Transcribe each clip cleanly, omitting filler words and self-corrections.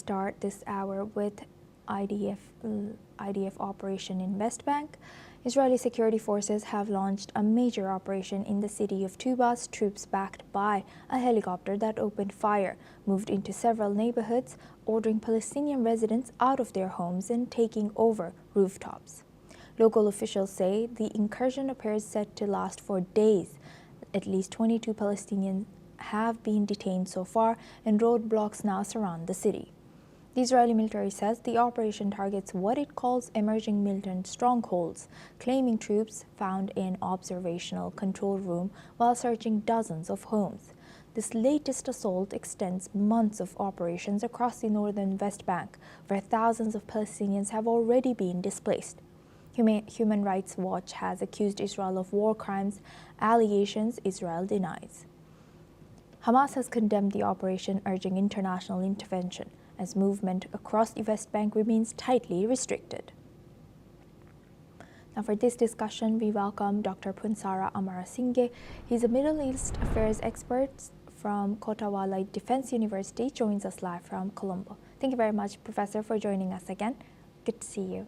start this hour with IDF operation in West Bank. Israeli security forces have launched a major operation in the city of Tubas. Troops backed by a helicopter that opened fire moved into several neighborhoods, ordering Palestinian residents out of their homes and taking over rooftops. Local officials say the incursion appears set to last for days. At least 22 Palestinians have been detained so far, and roadblocks now surround the city. The Israeli military says the operation targets what it calls emerging militant strongholds, claiming troops found an observational control room while searching dozens of homes. This latest assault extends months of operations across the northern West Bank, where thousands of Palestinians have already been displaced. Human Rights Watch has accused Israel of war crimes, allegations Israel denies. Hamas has condemned the operation, urging international intervention as movement across the West Bank remains tightly restricted. Now for this discussion, we welcome Dr. Punsara Amarasinghe. He's a Middle East affairs expert from Kotawala Defense University, joins us live from Colombo. Thank you very much, Professor, for joining us again. Good to see you.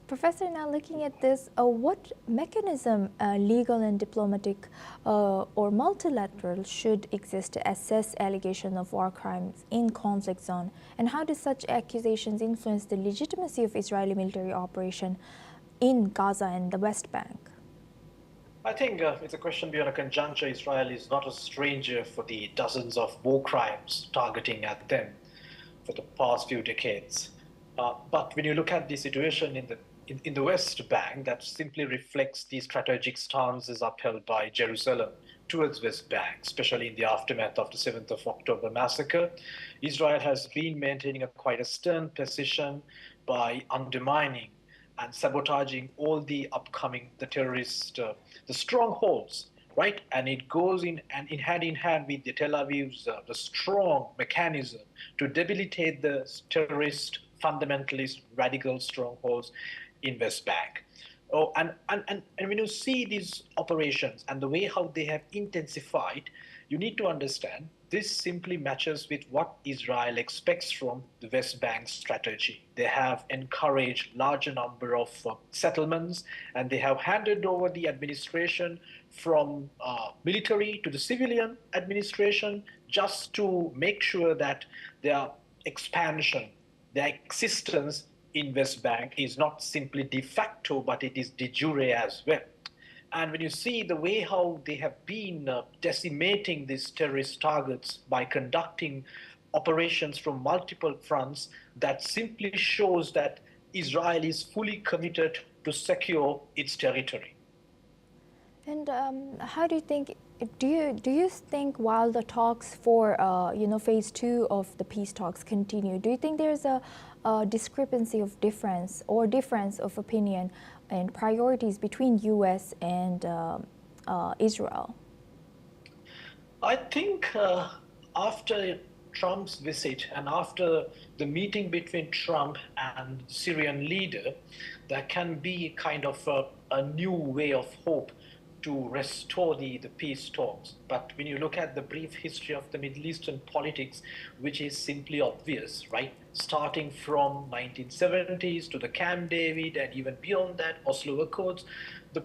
Professor, now looking at this, what mechanism, legal and diplomatic or multilateral, should exist to assess allegations of war crimes in conflict zone? And how do such accusations influence the legitimacy of Israeli military operation in Gaza and the West Bank? I think it's a question beyond a conjuncture. Israel is not a stranger for the dozens of war crimes targeting at them for the past few decades. But when you look at the situation in the West Bank, that simply reflects the strategic stances upheld by Jerusalem towards West Bank, especially in the aftermath of the 7th of October massacre. Israel has been maintaining quite a stern position by undermining and sabotaging all the upcoming, the strongholds, right? And it goes in hand in hand with the Tel Aviv's the strong mechanism to debilitate the terrorist, fundamentalist, radical strongholds in West Bank. Oh, and when you see these operations and the way how they have intensified, you need to understand this simply matches with what Israel expects from the West Bank strategy. They have encouraged larger number of settlements, and they have handed over the administration from military to the civilian administration just to make sure that their expansion, their existence in West Bank is not simply de facto, but it is de jure as well. And when you see the way how they have been decimating these terrorist targets by conducting operations from multiple fronts, that simply shows that Israel is fully committed to secure its territory. And how do you think? Do you think while the talks for phase 2 of the peace talks continue, do you think there's a discrepancy of difference of opinion and priorities between U.S. and Israel? I think after Trump's visit and after the meeting between Trump and Syrian leader, there can be kind of a new way of hope to restore the peace talks. But when you look at the brief history of the Middle Eastern politics, which is simply obvious, right? Starting from 1970s to the Camp David and even beyond that, Oslo Accords, the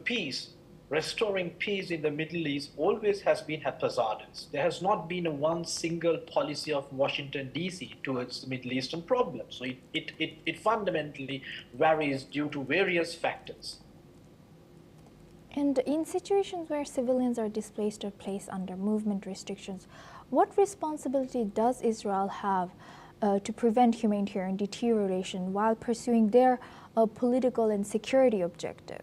restoring peace in the Middle East always has been haphazardous. There has not been one single policy of Washington, D.C. towards the Middle Eastern problem. So it fundamentally varies due to various factors. And in situations where civilians are displaced or placed under movement restrictions, what responsibility does Israel have to prevent humanitarian deterioration while pursuing their political and security objective?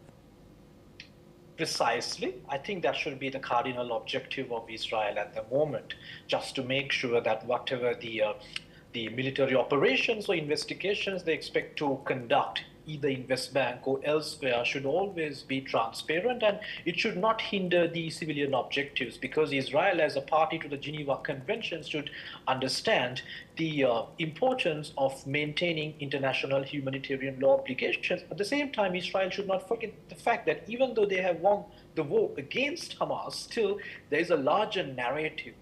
Precisely. I think that should be the cardinal objective of Israel at the moment, just to make sure that whatever the military operations or investigations they expect to conduct either in West Bank or elsewhere should always be transparent, and it should not hinder the civilian objectives, because Israel as a party to the Geneva Convention should understand the importance of maintaining international humanitarian law obligations. At the same time, Israel should not forget the fact that even though they have won the war against Hamas, still there is a larger narrative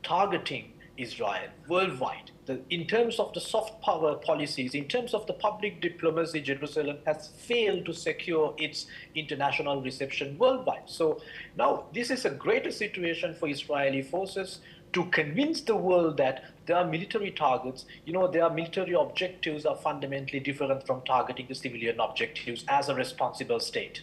targeting Israel worldwide. In terms of the soft power policies, in terms of the public diplomacy, Jerusalem has failed to secure its international reception worldwide. So now this is a greater situation for Israeli forces to convince the world that their military targets, their military objectives are fundamentally different from targeting the civilian objectives as a responsible state.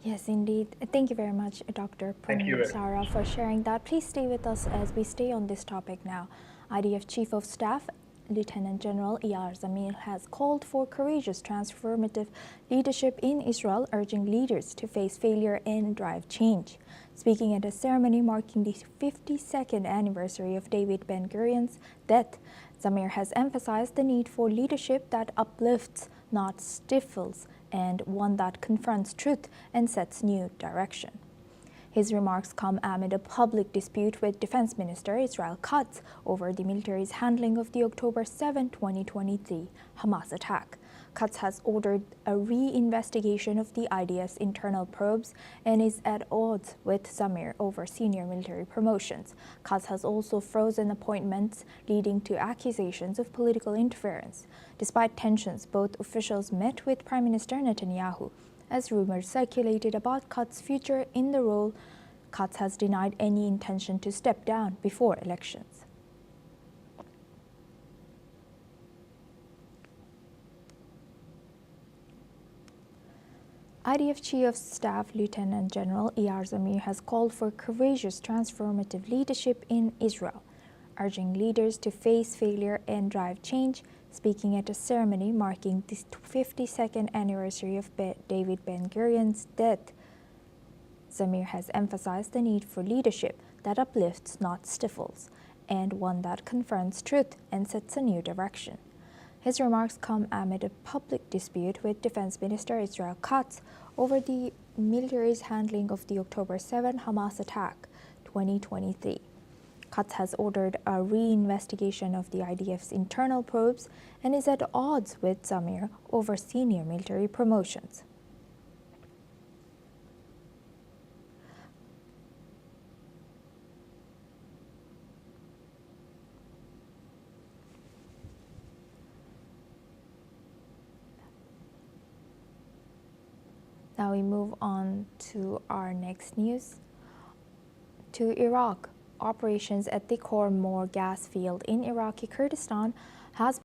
Yes, indeed. Thank you very much, Dr. Thank you Pun very Sara, much. for sharing that. Please stay with us as we stay on this topic now. IDF Chief of Staff Lieutenant General Eyal Zamir has called for courageous transformative leadership in Israel, urging leaders to face failure and drive change. Speaking at a ceremony marking the 52nd anniversary of David Ben-Gurion's death, Zamir has emphasized the need for leadership that uplifts, not stifles, and one that confronts truth and sets new direction. His remarks come amid a public dispute with Defense Minister Israel Katz over the military's handling of the October 7, 2023 Hamas attack. Katz has ordered a re-investigation of the IDF's internal probes and is at odds with Zamir over senior military promotions. Katz has also frozen appointments, leading to accusations of political interference. Despite tensions, both officials met with Prime Minister Netanyahu. As rumors circulated about Katz's future in the role, Katz has denied any intention to step down before elections. IDF Chief of Staff Lieutenant General Eyal Zamir has called for courageous transformative leadership in Israel, urging leaders to face failure and drive change. Speaking at a ceremony marking the 52nd anniversary of David Ben-Gurion's death, Zamir has emphasized the need for leadership that uplifts, not stifles, and one that confronts truth and sets a new direction. His remarks come amid a public dispute with Defense Minister Israel Katz over the military's handling of the October 7 Hamas attack 2023. Katz has ordered a re-investigation of the IDF's internal probes and is at odds with Zamir over senior military promotions. Now we move on to our next news. To Iraq, operations at the Khor Mor gas field in Iraqi Kurdistan has